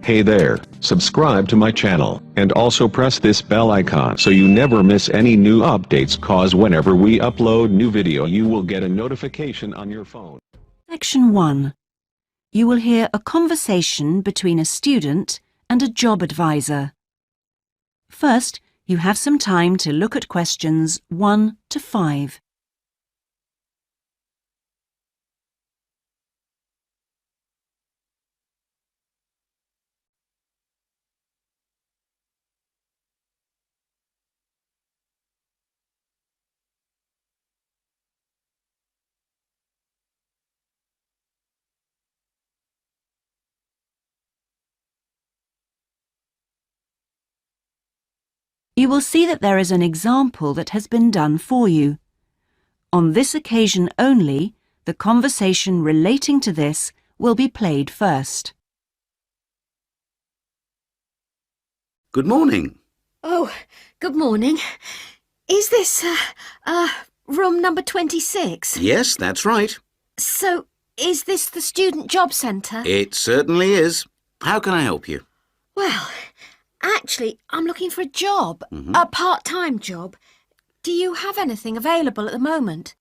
Hey there, subscribe to my channel, and also press this bell icon so you never miss any new updates, cause whenever we upload new video you will get a notification on your phone. Section 1. You will hear a conversation between a student and a job advisor. First, you have some time to look at questions 1 to 5. You will see that there is an example that has been done for you. On this occasion only, the conversation relating to this will be played first. Good morning. Oh, good morning. Is this, room number 26? Yes, that's right. So, is this the Student Job Centre? It certainly is. How can I help you? Well, actually, I'm looking for a job, a part-time job. Do you have anything available at the moment?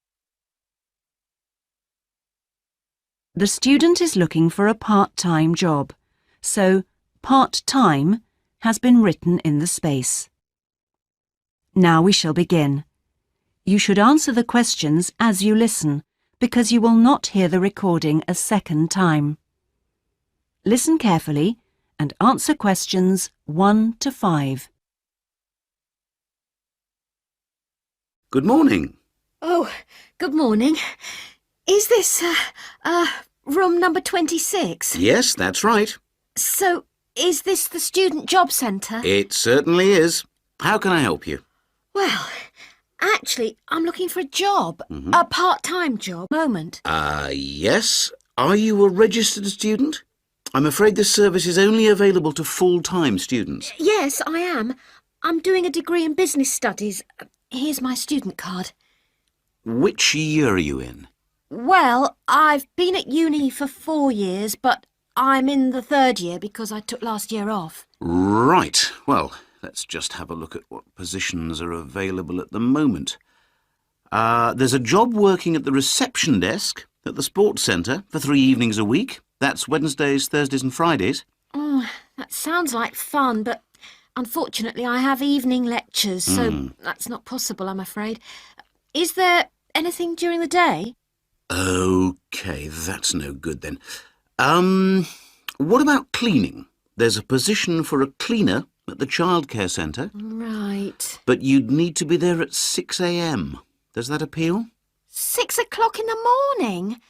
The student is looking for a part-time job, so part-time has been written in the space. Now we shall begin. You should answer the questions as you listen, because you will not hear the recording a second time. Listen carefully and answer questions 1 to 5. Good morning. Oh, good morning. Is this, room number 26? Yes, that's right. So, is this the Student Job Centre? It certainly is. How can I help you? Well, actually, I'm looking for a job, a part-time job, moment. Yes. Are you a registered student? I'm afraid this service is only available to full-time students. Yes, I am. I'm doing a degree in business studies. Here's my student card. Which year are you in? Well, I've been at uni for 4 years, but I'm in the 3rd year because I took last year off. Right. Well, let's just have a look at what positions are available at the moment. There's a job working at the reception desk at the sports centre for 3 evenings a week. That's Wednesdays, Thursdays and Fridays. Oh, that sounds like fun, but unfortunately I have evening lectures, so that's not possible, I'm afraid. Is there anything during the day? OK, that's no good then. What about cleaning? There's a position for a cleaner at the childcare centre. Right. But you'd need to be there at 6 a.m. Does that appeal? 6 o'clock in the morning?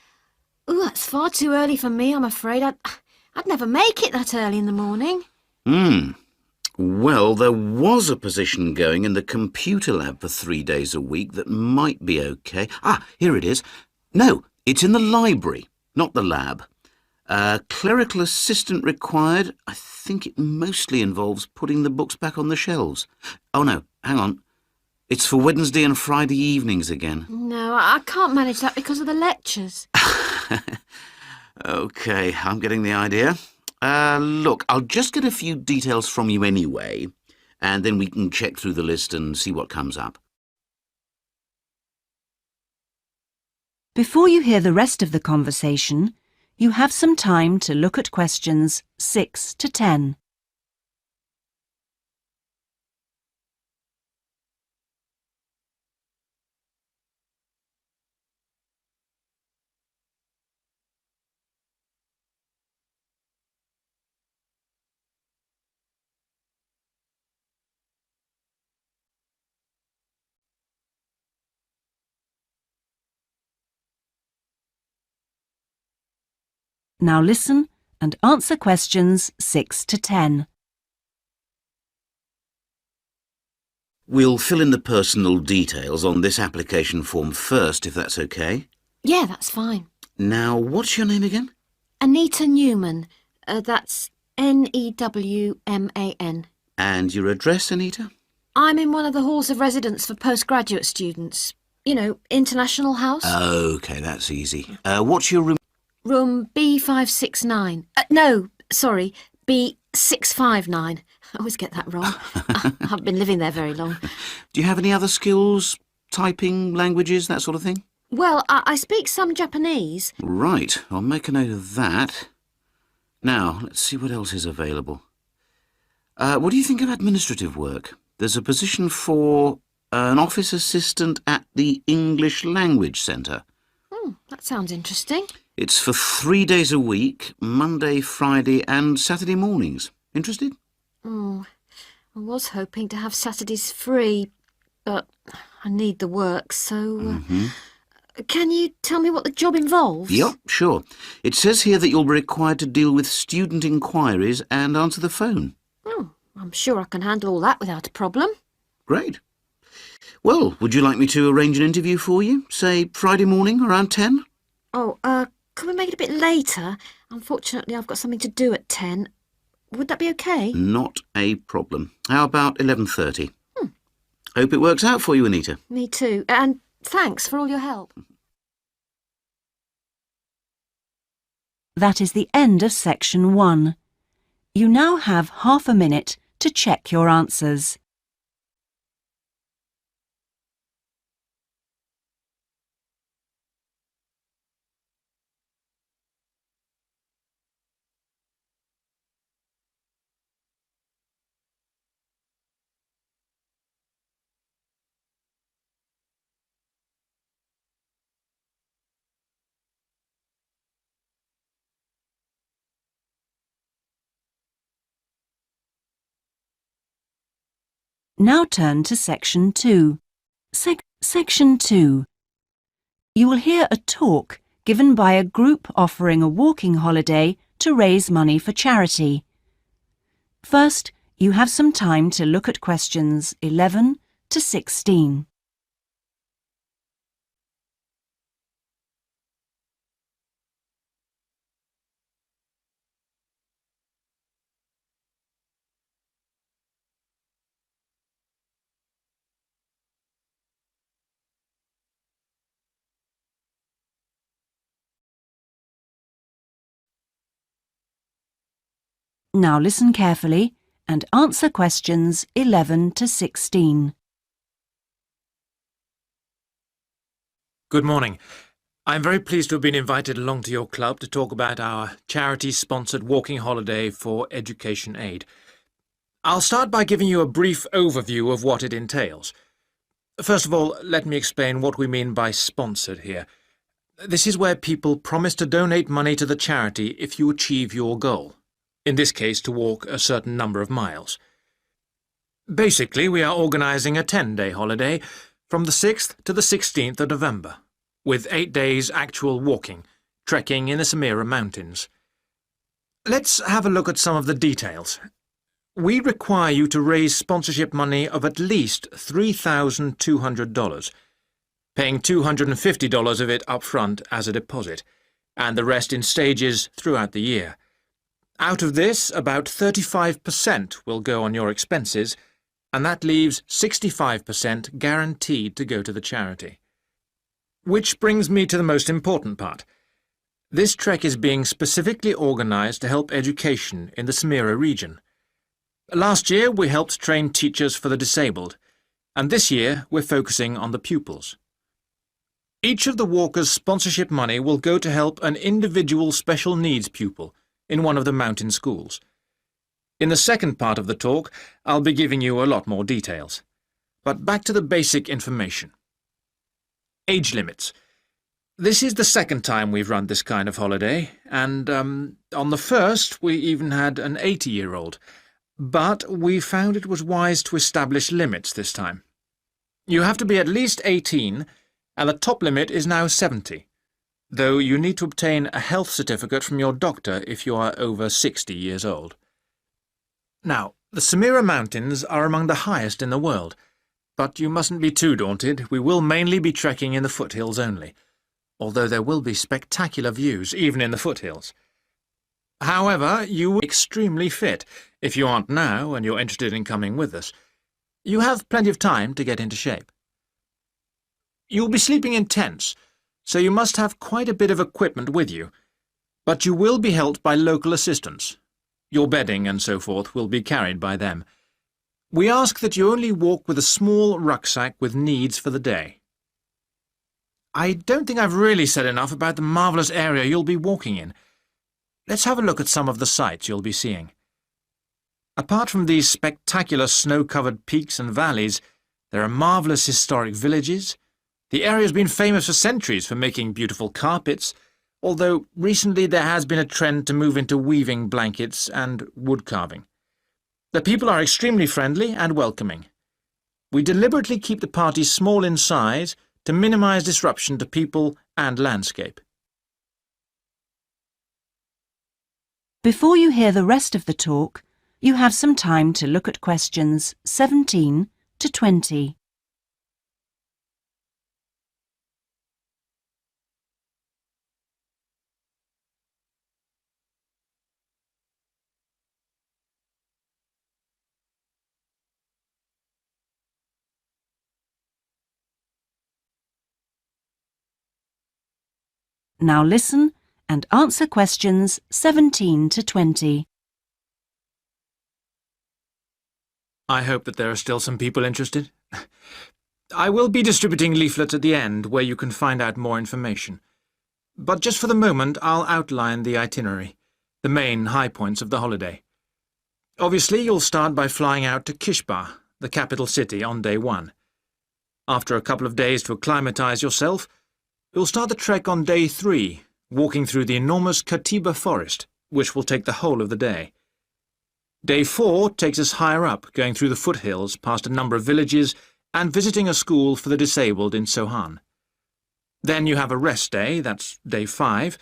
Ooh, that's far too early for me, I'm afraid. I'd never make it that early in the morning. Well, there was a position going in the computer lab for 3 days a week that might be OK. Here it is. No, it's in the library, not the lab. Clerical assistant required. I think it mostly involves putting the books back on the shelves. Oh, no, hang on. It's for Wednesday and Friday evenings again. No, I can't manage that because of the lectures. OK, I'm getting the idea. Look, I'll just get a few details from you anyway, and then we can check through the list and see what comes up. Before you hear the rest of the conversation, you have some time to look at questions 6 to 10. Now listen and answer questions 6 to 10. We'll fill in the personal details on this application form first, if that's OK. Yeah, that's fine. Now, what's your name again? Anita Newman. That's Newman. And your address, Anita? I'm in one of the halls of residence for postgraduate students. You know, International House. OK, that's easy. What's your room? Room B569. No, sorry, be 659. I always get that wrong. I haven't been living there very long. Do you have any other skills? Typing, languages, that sort of thing? Well, I speak some Japanese. Right, I'll make a note of that. Now, let's see what else is available. What do you think of administrative work? There's a position for an office assistant at the English Language Centre. That sounds interesting. It's for 3 days a week, Monday, Friday and Saturday mornings. Interested? I was hoping to have Saturdays free, but I need the work, so... Can you tell me what the job involves? Yep, sure. It says here that you'll be required to deal with student inquiries and answer the phone. I'm sure I can handle all that without a problem. Great. Well, would you like me to arrange an interview for you? Say Friday morning around 10? Could we make it a bit later? Unfortunately, I've got something to do at 10. Would that be okay? Not a problem. How about 11:30? Hope it works out for you, Anita. Me too. And thanks for all your help. That is the end of section 1. You now have half a minute to check your answers. Now turn to section 2. Section 2. You will hear a talk given by a group offering a walking holiday to raise money for charity. First, you have some time to look at questions 11 to 16. Now listen carefully and answer questions 11 to 16. Good morning. I'm very pleased to have been invited along to your club to talk about our charity-sponsored walking holiday for education aid. I'll start by giving you a brief overview of what it entails. First of all, let me explain what we mean by sponsored here. This is where people promise to donate money to the charity if you achieve your goal. In this case, to walk a certain number of miles. Basically, we are organising a 10-day holiday from the 6th to the 16th of November, with 8 days actual walking, trekking in the Samira Mountains. Let's have a look at some of the details. We require you to raise sponsorship money of at least $3,200, paying $250 of it up front as a deposit, and the rest in stages throughout the year. Out of this, about 35% will go on your expenses, and that leaves 65% guaranteed to go to the charity. Which brings me to the most important part. This trek is being specifically organised to help education in the Samira region. Last year, we helped train teachers for the disabled, and this year we're focusing on the pupils. Each of the walkers' sponsorship money will go to help an individual special needs pupil in one of the mountain schools. In the second part of the talk, I'll be giving you a lot more details. But back to the basic information. Age limits. This is the second time we've run this kind of holiday, and on the first we even had an 80-year-old. But we found it was wise to establish limits this time. You have to be at least 18, and the top limit is now 70. Though you need to obtain a health certificate from your doctor if you are over 60 years old. Now, the Samira Mountains are among the highest in the world, but you mustn't be too daunted. We will mainly be trekking in the foothills only, although there will be spectacular views even in the foothills. However, you will be extremely fit if you aren't now and you're interested in coming with us. You have plenty of time to get into shape. You'll be sleeping in tents, so you must have quite a bit of equipment with you, but you will be helped by local assistance. Your bedding and so forth will be carried by them. We ask that you only walk with a small rucksack with needs for the day. I don't think I've really said enough about the marvellous area you'll be walking in. Let's have a look at some of the sights you'll be seeing. Apart from these spectacular snow-covered peaks and valleys, there are marvellous historic villages. The area's been famous for centuries for making beautiful carpets, although recently there has been a trend to move into weaving blankets and wood carving. The people are extremely friendly and welcoming. We deliberately keep the party small in size to minimise disruption to people and landscape. Before you hear the rest of the talk, you have some time to look at questions 17 to 20. Now listen and answer questions 17 to 20. I hope that there are still some people interested. I will be distributing leaflets at the end where you can find out more information. But just for the moment, I'll outline the itinerary, the main high points of the holiday. Obviously, you'll start by flying out to Kishba, the capital city, on day 1. After a couple of days to acclimatise yourself, you'll start the trek on day 3, walking through the enormous Katiba forest, which will take the whole of the day. Day 4 takes us higher up, going through the foothills, past a number of villages, and visiting a school for the disabled in Sohan. Then you have a rest day, that's day 5,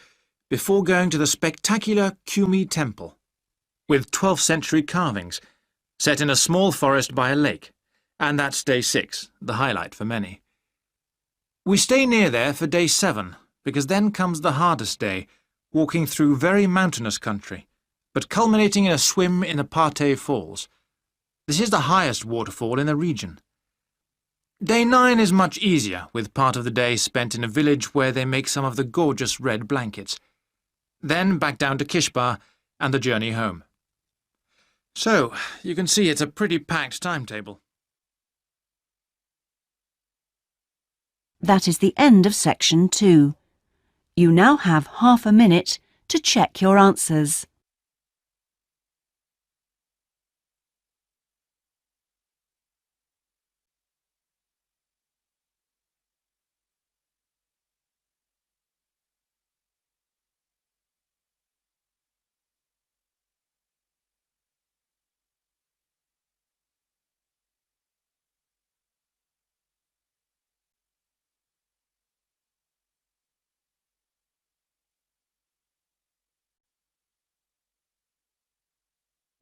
before going to the spectacular Kumi Temple, with 12th century carvings, set in a small forest by a lake, and that's day 6, the highlight for many. We stay near there for day 7, because then comes the hardest day, walking through very mountainous country, but culminating in a swim in the Pate Falls. This is the highest waterfall in the region. Day 9 is much easier, with part of the day spent in a village where they make some of the gorgeous red blankets. Then back down to Kishba and the journey home. So, you can see it's a pretty packed timetable. That is the end of section 2. You now have half a minute to check your answers.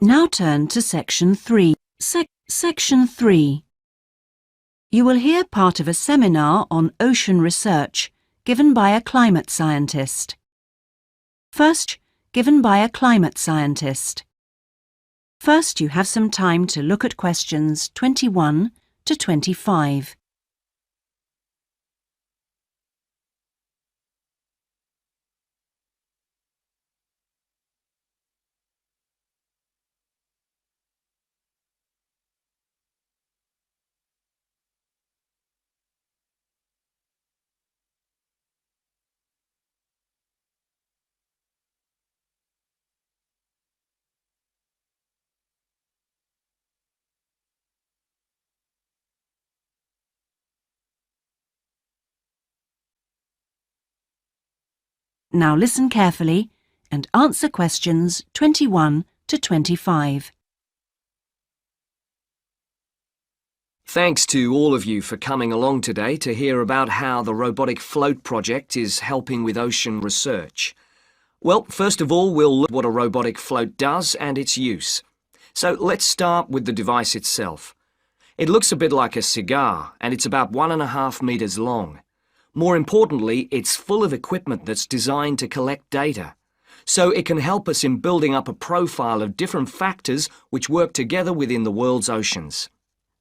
Now turn to section 3. Section 3. You will hear part of a seminar on ocean research given by a climate scientist. First, given by a climate scientist. First, you have some time to look at questions 21 to 25. Now listen carefully and answer questions 21 to 25. Thanks to all of you for coming along today to hear about how the robotic float project is helping with ocean research. Well, first of all, we'll look at what a robotic float does and its use. So let's start with the device itself. It looks a bit like a cigar and it's about 1.5 meters long. More importantly, it's full of equipment that's designed to collect data. So it can help us in building up a profile of different factors which work together within the world's oceans.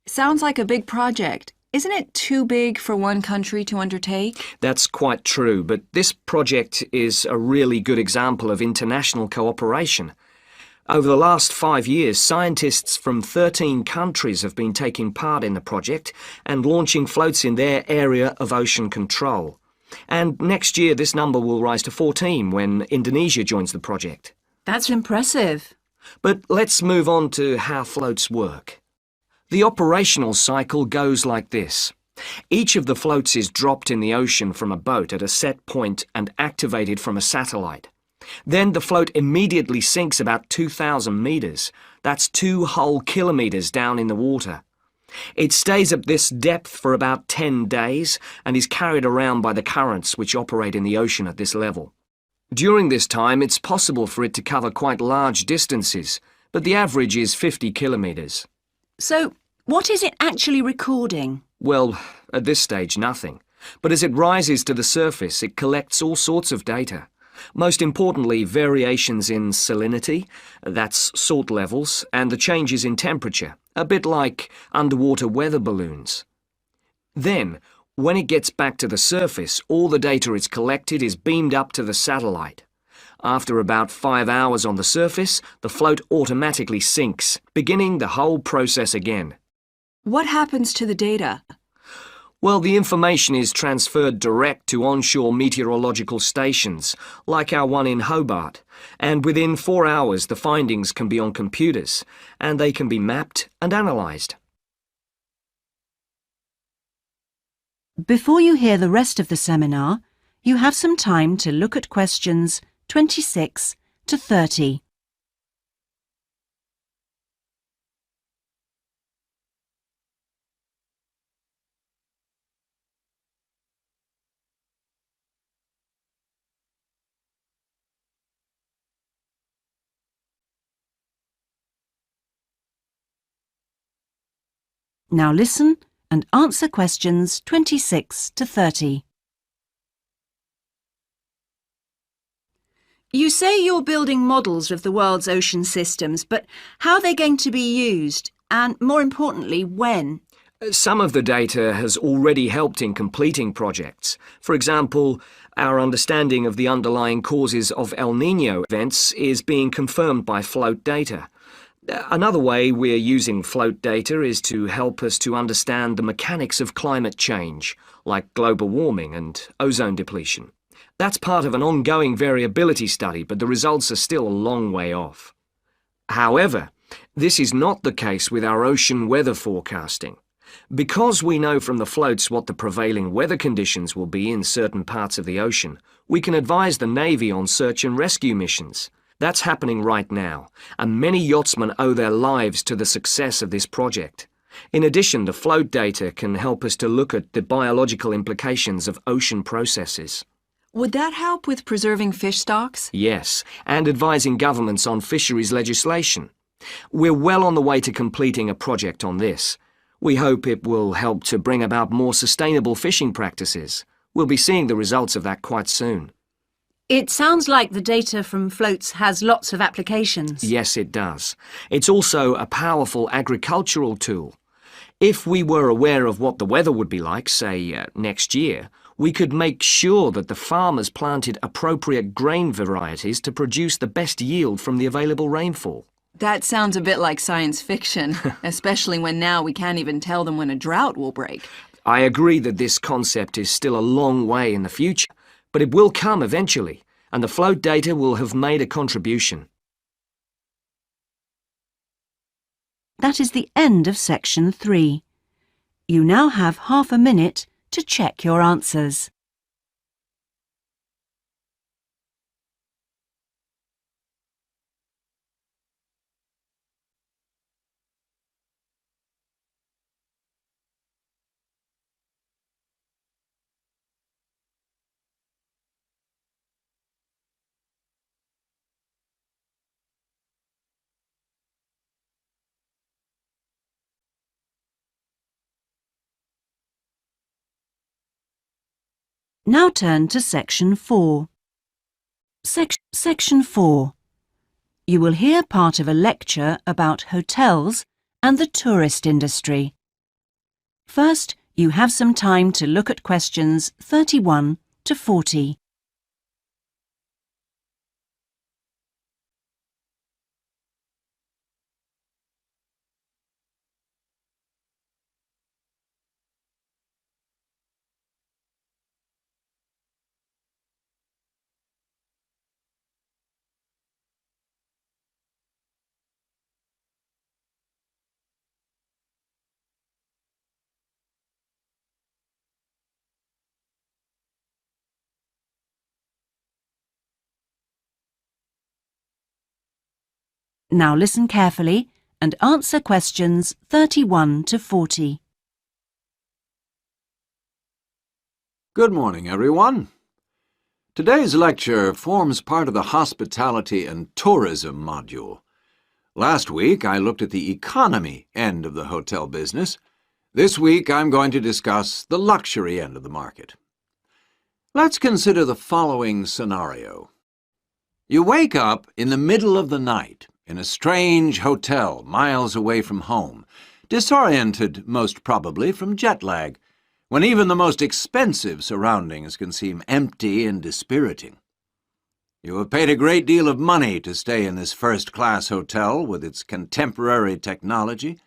Sounds like a big project. Isn't it too big for one country to undertake? That's quite true, but this project is a really good example of international cooperation. Over the last 5 years, scientists from 13 countries have been taking part in the project and launching floats in their area of ocean control. And next year this number will rise to 14 when Indonesia joins the project. That's impressive. But let's move on to how floats work. The operational cycle goes like this. Each of the floats is dropped in the ocean from a boat at a set point and activated from a satellite. Then the float immediately sinks about 2,000 metres. That's 2 whole kilometres down in the water. It stays at this depth for about 10 days and is carried around by the currents which operate in the ocean at this level. During this time, it's possible for it to cover quite large distances, but the average is 50 kilometres. So, what is it actually recording? Well, at this stage, nothing. But as it rises to the surface, it collects all sorts of data. Most importantly, variations in salinity, that's salt levels, and the changes in temperature, a bit like underwater weather balloons. Then, when it gets back to the surface, all the data it's collected is beamed up to the satellite. After about 5 hours on the surface, the float automatically sinks, beginning the whole process again. What happens to the data? Well, the information is transferred direct to onshore meteorological stations, like our one in Hobart, and within 4 hours the findings can be on computers, and they can be mapped and analysed. Before you hear the rest of the seminar, you have some time to look at questions 26 to 30. Now listen and answer questions 26 to 30. You say you're building models of the world's ocean systems, but how are they going to be used? And more importantly, when? Some of the data has already helped in completing projects. For example, our understanding of the underlying causes of El Niño events is being confirmed by float data. Another way we're using float data is to help us to understand the mechanics of climate change, like global warming and ozone depletion. That's part of an ongoing variability study, but the results are still a long way off. However, this is not the case with our ocean weather forecasting. Because we know from the floats what the prevailing weather conditions will be in certain parts of the ocean, we can advise the Navy on search and rescue missions. That's happening right now, and many yachtsmen owe their lives to the success of this project. In addition, the float data can help us to look at the biological implications of ocean processes. Would that help with preserving fish stocks? Yes, and advising governments on fisheries legislation. We're well on the way to completing a project on this. We hope it will help to bring about more sustainable fishing practices. We'll be seeing the results of that quite soon. It sounds like the data from floats has lots of applications. Yes, it does. It's also a powerful agricultural tool. If we were aware of what the weather would be like, say, next year, we could make sure that the farmers planted appropriate grain varieties to produce the best yield from the available rainfall. That sounds a bit like science fiction, especially when now we can't even tell them when a drought will break. I agree that this concept is still a long way in the future, but it will come eventually, and the float data will have made a contribution. That is the end of section 3. You now have half a minute to check your answers. Now turn to section 4. Section 4. You will hear part of a lecture about hotels and the tourist industry. First, you have some time to look at questions 31 to 40. Now listen carefully and answer questions 31 to 40. Good morning, everyone. Today's lecture forms part of the Hospitality and Tourism module. Last week, I looked at the economy end of the hotel business. This week, I'm going to discuss the luxury end of the market. Let's consider the following scenario. You wake up in the middle of the night in a strange hotel miles away from home, disoriented most probably from jet lag, when even the most expensive surroundings can seem empty and dispiriting. You have paid a great deal of money to stay in this first-class hotel with its contemporary technology,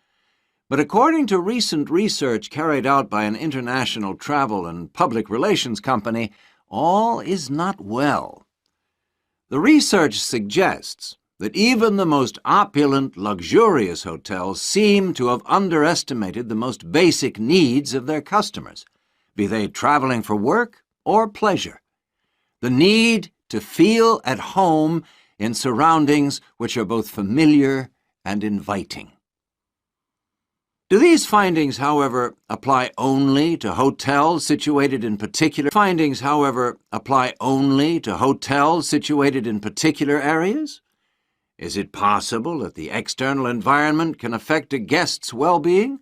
but according to recent research carried out by an international travel and public relations company, all is not well. The research suggests that even the most opulent, luxurious hotels seem to have underestimated the most basic needs of their customers, be they traveling for work or pleasure. The need to feel at home in surroundings which are both familiar and inviting. Do these findings, however, apply only to hotels situated in particular areas? Is it possible that the external environment can affect a guest's well-being?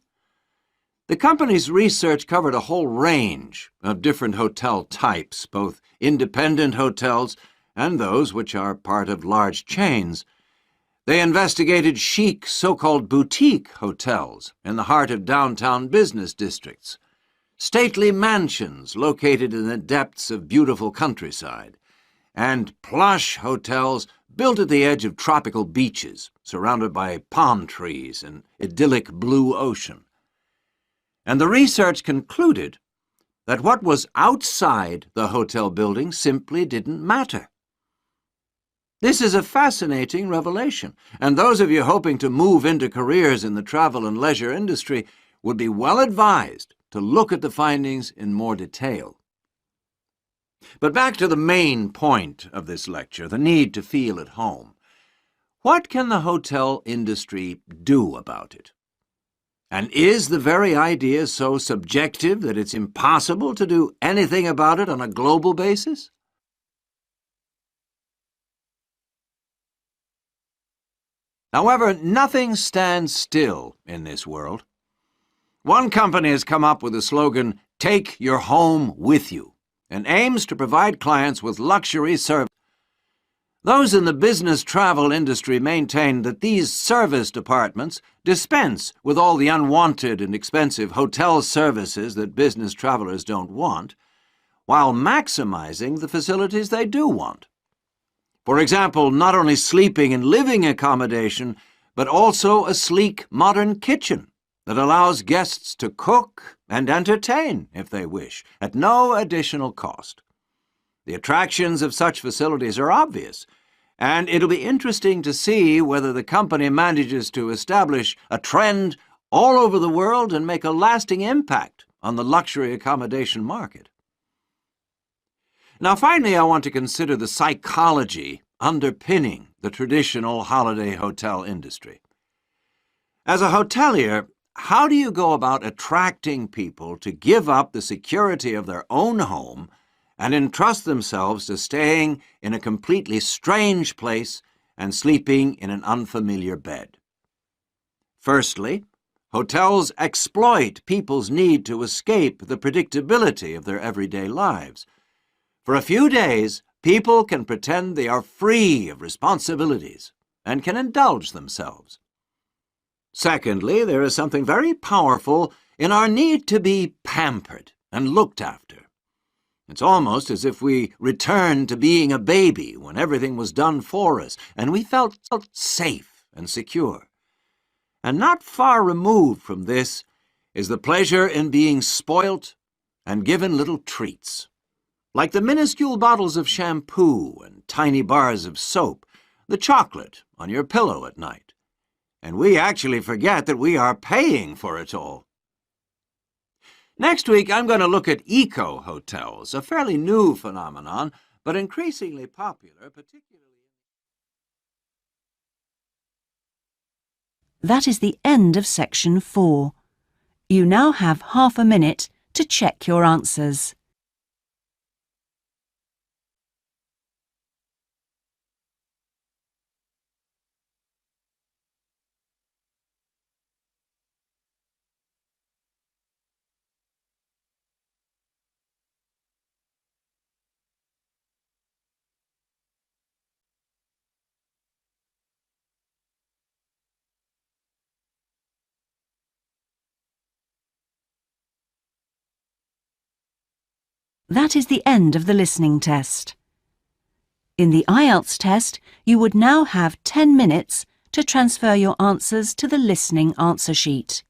The company's research covered a whole range of different hotel types, both independent hotels and those which are part of large chains. They investigated chic so-called boutique hotels in the heart of downtown business districts, stately mansions located in the depths of beautiful countryside, and plush hotels built at the edge of tropical beaches, surrounded by palm trees and idyllic blue ocean. And the research concluded that what was outside the hotel building simply didn't matter. This is a fascinating revelation, and those of you hoping to move into careers in the travel and leisure industry would be well advised to look at the findings in more detail. But back to the main point of this lecture, the need to feel at home. What can the hotel industry do about it? And is the very idea so subjective that it's impossible to do anything about it on a global basis? However, nothing stands still in this world. One company has come up with the slogan, "Take your home with you," and aims to provide clients with luxury service. Those in the business travel industry maintain that these service departments dispense with all the unwanted and expensive hotel services that business travelers don't want, while maximizing the facilities they do want. For example, not only sleeping and living accommodation, but also a sleek, modern kitchen that allows guests to cook and entertain, if they wish, at no additional cost. The attractions of such facilities are obvious, and it'll be interesting to see whether the company manages to establish a trend all over the world and make a lasting impact on the luxury accommodation market. Now, finally, I want to consider the psychology underpinning the traditional holiday hotel industry. As a hotelier, how do you go about attracting people to give up the security of their own home and entrust themselves to staying in a completely strange place and sleeping in an unfamiliar bed? Firstly, hotels exploit people's need to escape the predictability of their everyday lives. For a few days, people can pretend they are free of responsibilities and can indulge themselves. Secondly, there is something very powerful in our need to be pampered and looked after. It's almost as if we returned to being a baby when everything was done for us and we felt safe and secure. And not far removed from this is the pleasure in being spoilt and given little treats, like the minuscule bottles of shampoo and tiny bars of soap, the chocolate on your pillow at night. And we actually forget that we are paying for it all. Next week, I'm going to look at eco-hotels, a fairly new phenomenon, but increasingly popular, particularly That is the end of section 4. You now have half a minute to check your answers. That is the end of the listening test. In the Ielts test, you would now have 10 minutes to transfer your answers to the listening answer sheet.